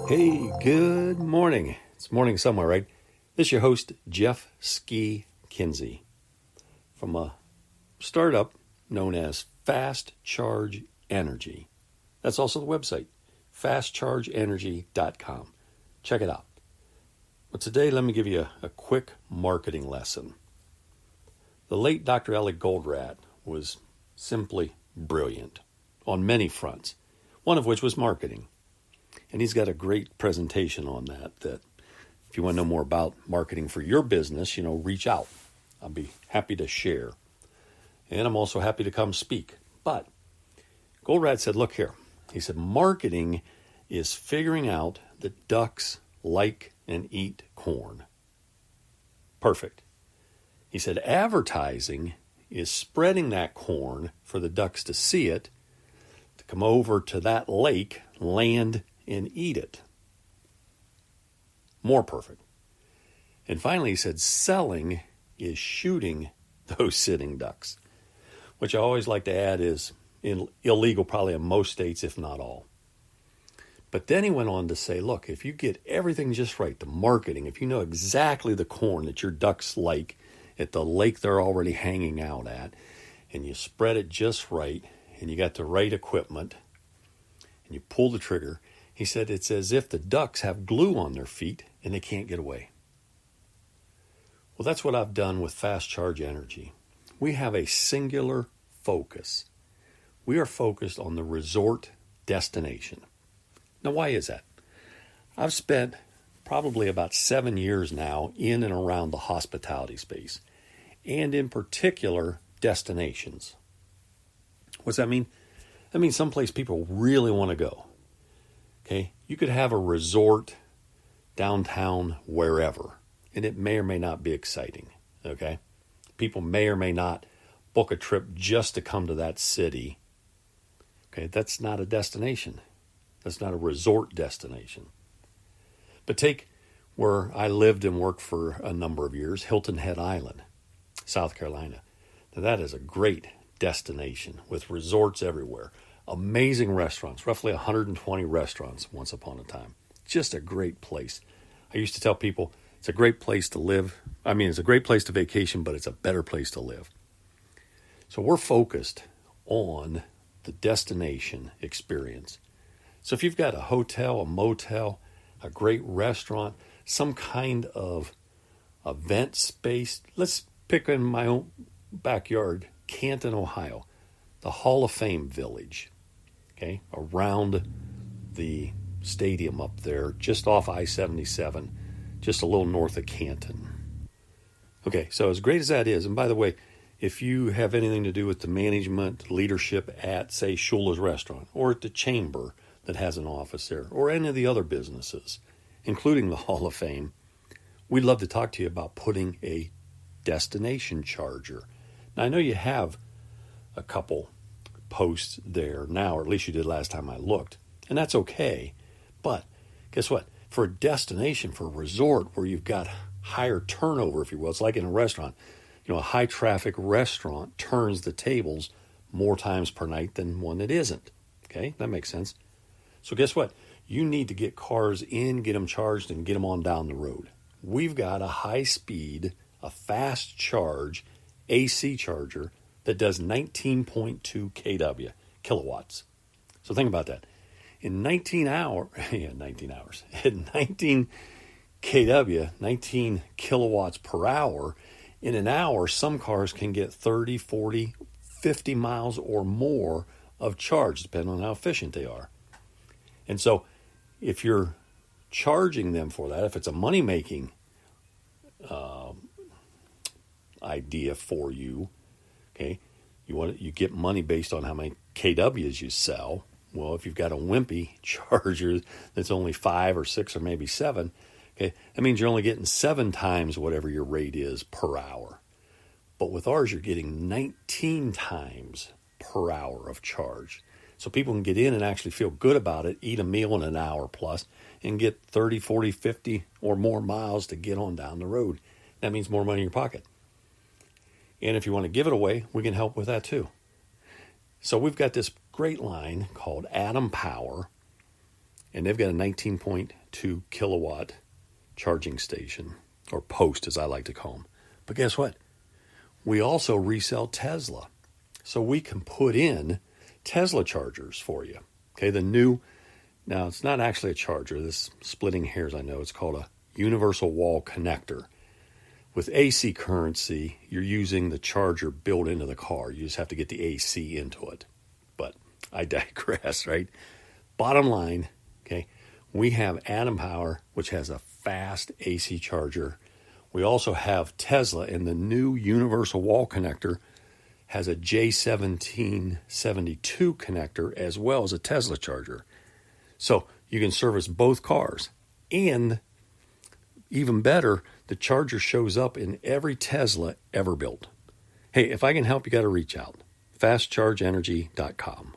Hey, good morning. It's morning somewhere, right? This is your host, Jeff Ski Kinsey, from a startup known as Fast Charge Energy. That's also the website, fastchargeenergy.com. Check it out. But today, let me give you a quick marketing lesson. The late Dr. Ellie Goldratt was simply brilliant on many fronts, one of which was marketing. And he's got a great presentation on that if you want to know more about marketing for your business, reach out. I'll be happy to share. And I'm also happy to come speak. But Goldratt said, look here. He said, marketing is figuring out that ducks like and eat corn. Perfect. He said, advertising is spreading that corn for the ducks to see it, to come over to that lake, land, and eat it. More perfect. And finally, he said, selling is shooting those sitting ducks, which I always like to add is illegal probably in most states, if not all. But then he went on to say, look, if you get everything just right, the marketing, if you know exactly the corn that your ducks like at the lake they're already hanging out at, and you spread it just right, and you got the right equipment, and you pull the trigger, he said it's as if the ducks have glue on their feet and they can't get away. Well, that's what I've done with Fast Charge Energy. We have a singular focus. We are focused on the resort destination. Now, why is that? I've spent probably about 7 years now in and around the hospitality space, and in particular, destinations. What's that mean? That means someplace people really want to go. Okay, you could have a resort downtown wherever, and it may or may not be exciting. Okay, people may or may not book a trip just to come to that city. Okay, that's not a destination. That's not a resort destination. But take where I lived and worked for a number of years, Hilton Head Island, South Carolina. Now that is a great destination with resorts everywhere. Amazing restaurants, roughly 120 restaurants once upon a time. Just a great place. I used to tell people it's a great place to live. I mean, it's a great place to vacation, but it's a better place to live. So we're focused on the destination experience. So if you've got a hotel, a motel, a great restaurant, some kind of event space, let's pick in my own backyard, Canton, Ohio, the Hall of Fame Village. Okay, around the stadium up there, just off I-77, just a little north of Canton. Okay, so as great as that is, and by the way, if you have anything to do with the management, leadership at, say, Shula's Restaurant, or at the Chamber that has an office there, or any of the other businesses, including the Hall of Fame, we'd love to talk to you about putting a destination charger. Now, I know you have a couple posts there now, or at least you did last time I looked, and that's okay. But guess what? For a destination, for a resort where you've got higher turnover, if you will, it's like in a restaurant. A high traffic restaurant turns the tables more times per night than one that isn't. Okay, that makes sense. So guess what? You need to get cars in, get them charged, and get them on down the road. We've got a high speed, a fast charge AC charger that does 19.2 kW, kilowatts. So think about that. In 19 hours, at 19 kW, 19 kilowatts per hour, in an hour, some cars can get 30, 40, 50 miles or more of charge, depending on how efficient they are. And so if you're charging them for that, if it's a money-making idea for you, okay, you get money based on how many kWs you sell. Well, if you've got a wimpy charger that's only 5 or 6 or maybe 7, okay, that means you're only getting 7 times whatever your rate is per hour. But with ours, you're getting 19 times per hour of charge. So people can get in and actually feel good about it, eat a meal in an hour plus, and get 30, 40, 50 or more miles to get on down the road. That means more money in your pocket. And if you want to give it away, we can help with that too. So we've got this great line called Atom Power, and they've got a 19.2 kilowatt charging station, or post as I like to call them. But guess what? We also resell Tesla. So we can put in Tesla chargers for you. Okay, the new, now it's not actually a charger, this splitting hairs I know, it's called a universal wall connector. With AC currency, you're using the charger built into the car. You just have to get the AC into it. But I digress, right? Bottom line, okay, we have Atom Power, which has a fast AC charger. We also have Tesla, and the new universal wall connector has a J1772 connector as well as a Tesla charger. So you can service both cars. And even better, the charger shows up in every Tesla ever built. Hey, if I can help, you got to reach out. fastchargeenergy.com.